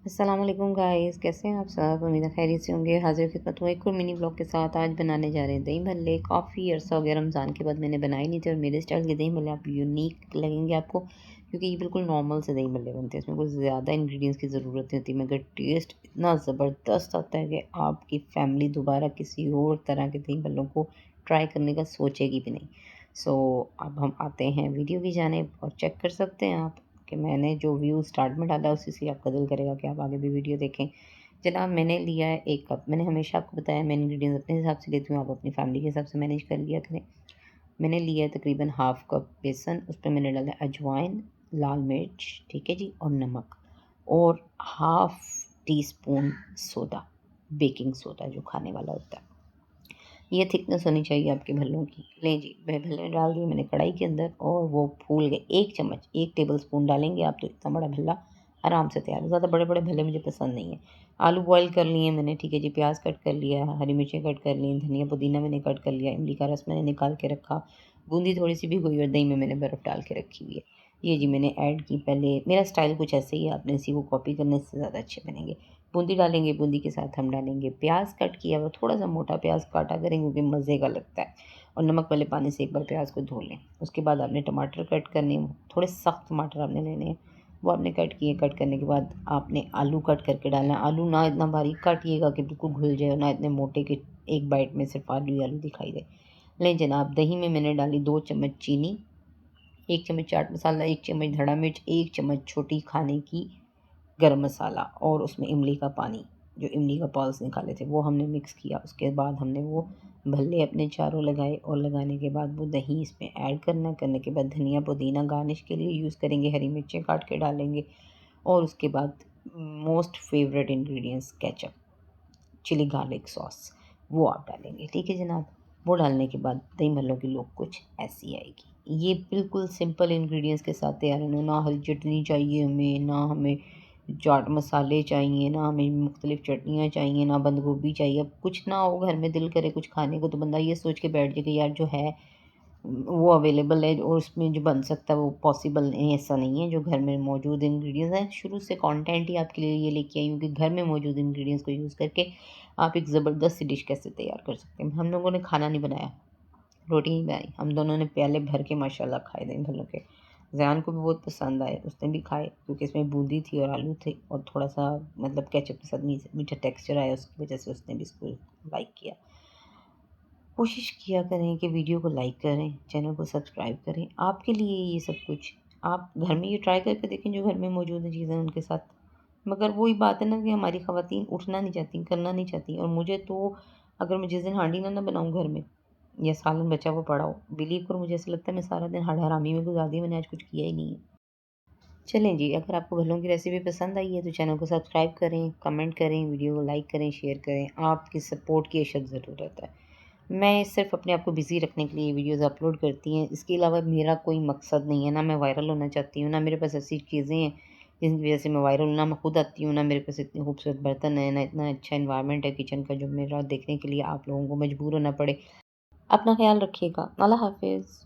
अस्सलाम वालेकुम गाइस, कैसे हैं आप सब। उम्मीद है खैरियत से होंगे। हाजिर खिदमत हूँ एक और मिनी ब्लॉग के साथ। आज बनाने जा रहे हैं दही भल्ले। काफ़ी अर्सा हो गया रमज़ान के बाद मैंने बनाए नहीं थे और मेरे स्टाइल के दही भल्ले आप यूनिक लगेंगे आपको, क्योंकि ये बिल्कुल नॉर्मल से दही भल्ले बनते हैं। इसमें कुछ ज़्यादा इंग्रेडिएंट्स की ज़रूरत नहीं होती, मगर टेस्ट इतना ज़बरदस्त आता है कि आपकी फैमिली दोबारा किसी और तरह के दही भल्लों को ट्राई करने का सोचेगी भी नहीं। सो अब हम आते हैं वीडियो की जानिब और चेक कर सकते हैं आप कि मैंने जो व्यू स्टार्ट में डाला उसी से आपका दिल करेगा कि आप आगे भी वीडियो देखें। जनाब मैंने लिया है 1 कप। मैंने हमेशा आपको बताया मैं इंग्रेडिएंट्स अपने हिसाब से लेती हूँ, आप अपनी फैमिली के हिसाब से मैनेज कर लिया करें। मैंने लिया है तकरीबन हाफ़ कप बेसन, उस पे मैंने डाला है अजवाइन, लाल मिर्च, ठीक है जी, और नमक, और half tea spoon soda, baking soda जो खाने वाला होता है। ये थिकनेस होनी चाहिए आपके भल्लों की। लें जी, वह भल्ले डाल दिए मैंने कढ़ाई के अंदर और वो फूल गए। 1 चम्मच, 1 टेबलस्पून डालेंगे आप तो इतना बड़ा भल्ला आराम से तैयार है। ज़्यादा बड़े-बड़े भल्ले मुझे पसंद नहीं है। आलू बॉयल कर लिए मैंने, ठीक है जी, प्याज़ कट कर लिया, हरी मिर्चें कट कर ली, धनिया पुदीना मैंने कट कर लिया, इमली का रस मैंने निकाल के रखा, बूंदी थोड़ी-सी भिगोई और दही में मैंने बर्फ़ डाल के रखी हुई है। ये जी मैंने ऐड की। पहले मेरा स्टाइल कुछ ऐसे ही है, आपने इसी को कॉपी करने से ज़्यादा अच्छे बनेंगे। बूंदी डालेंगे, बूंदी के साथ हम डालेंगे प्याज कट किया हुआ, थोड़ा-सा मोटा प्याज काटा करें क्योंकि मज़े का लगता है, और नमक वाले पानी से एक बार प्याज को धो लें। उसके बाद आपने टमाटर कट करने हैं, थोड़े सख्त टमाटर आपने लेने हैं, वो आपने कट किए। कट करने के बाद आपने आलू कट करके डालना है। आलू ना इतना बारीक काटिएगा कि बिल्कुल घुल जाए और ना इतने मोटे कि एक बाइट में सिर्फ आलू ही आलू दिखाई दे। लें जनाब, दही में मैंने डाली 2 चम्मच चीनी, 1 चम्मच चाट मसाला, 1 चम्मच धड़ा मिर्च, 1 चम्मच छोटी खाने की गरम मसाला, और उसमें इमली का पानी, जो इमली का पल्स निकाले थे वो हमने मिक्स किया। उसके बाद हमने वो भल्ले अपने चारों लगाए और लगाने के बाद वो दही इसमें ऐड करना। करने के बाद धनिया पुदीना गार्निश के लिए यूज़ करेंगे, हरी मिर्चें काट के डालेंगे, और उसके बाद most favourite ingredients ketchup, chilli garlic sauce, वो आप डालेंगे, ठीक है जनाब। वो डालने के बाद दही भल्लों की लुक कुछ ऐसी आएगी। ये बिल्कुल सिंपल इंग्रेडिएंट्स के साथ तैयार होना। ना हरी चटनी चाहिए हमें, ना हमें चाट मसाले चाहिए, ना हमें मुख्तलिफ़ चटनियाँ चाहिए, ना बंद गोभी चाहिए। अब कुछ ना हो घर में, दिल करे कुछ खाने को, तो बंदा ये सोच के बैठ जाए कि यार जो है वो अवेलेबल है और उसमें जो बन सकता है वो पॉसिबल नहीं, ऐसा नहीं है। जो घर में मौजूद इंग्रेडिएंट्स हैं, शुरू से कंटेंट ही आपके लिए ये लेके आई हूँ कि घर में मौजूद इंग्रेडिएंट्स को यूज़ करके आप एक ज़बरदस्त सी डिश कैसे तैयार कर सकते हैं। हम लोगों ने खाना नहीं बनाया, रोटी नहीं बनाई, हम दोनों ने प्याले भर के माशाल्लाह खाए दही भल्लों के। ज़ैन को भी बहुत पसंद आए, उसने भी खाए क्योंकि इसमें बूंदी थी और आलू थे और थोड़ा-सा मतलब केचप के साथ मीठा टेक्सचर आया, उसकी वजह से उसने भी इसको लाइक किया। कोशिश किया करें कि वीडियो को लाइक करें, चैनल को सब्सक्राइब करें। आपके लिए ये सब कुछ, आप घर में ये ट्राई करके देखें जो घर में मौजूद हैं चीज़ें उनके साथ। मगर वही बात है ना कि हमारी ख़वातीन उठना नहीं चाहती, करना नहीं चाहती, और मुझे तो अगर मैं जिस दिन हांडी ना बनाऊँ घर में या सालन बचा हुआ पड़ा हो, बिलीव करो मुझे ऐसा लगता है मैं सारा दिन हरामी में गुज़ार दिया, मैंने आज कुछ किया ही नहीं है। चलें जी, अगर आपको भल्लों की रेसिपी पसंद आई है तो चैनल को सब्सक्राइब करें, कमेंट करें, वीडियो को लाइक करें, शेयर करें। आपकी सपोर्ट की अशद ज़रूरत है। मैं सिर्फ़ अपने आप को बिज़ी रखने के लिए वीडियोज़ अपलोड करती हैं। इसके अलावा मेरा कोई मकसद नहीं है, ना मैं वायरल होना चाहती हूँ, ना मेरे पास ऐसी चीज़ें हैं जिनकी वज़ह से मैं वायरल हूँ। ना मैं खुद आती हूँ, ना मेरे पास इतने खूबसूरत बर्तन हैं, ना इतना अच्छा एनवायरनमेंट है किचन का जो मेरा देखने के लिए आप लोगों को मजबूर होना पड़े। अपना ख़्याल रखिएगा। अल्लाह हाफ़िज़।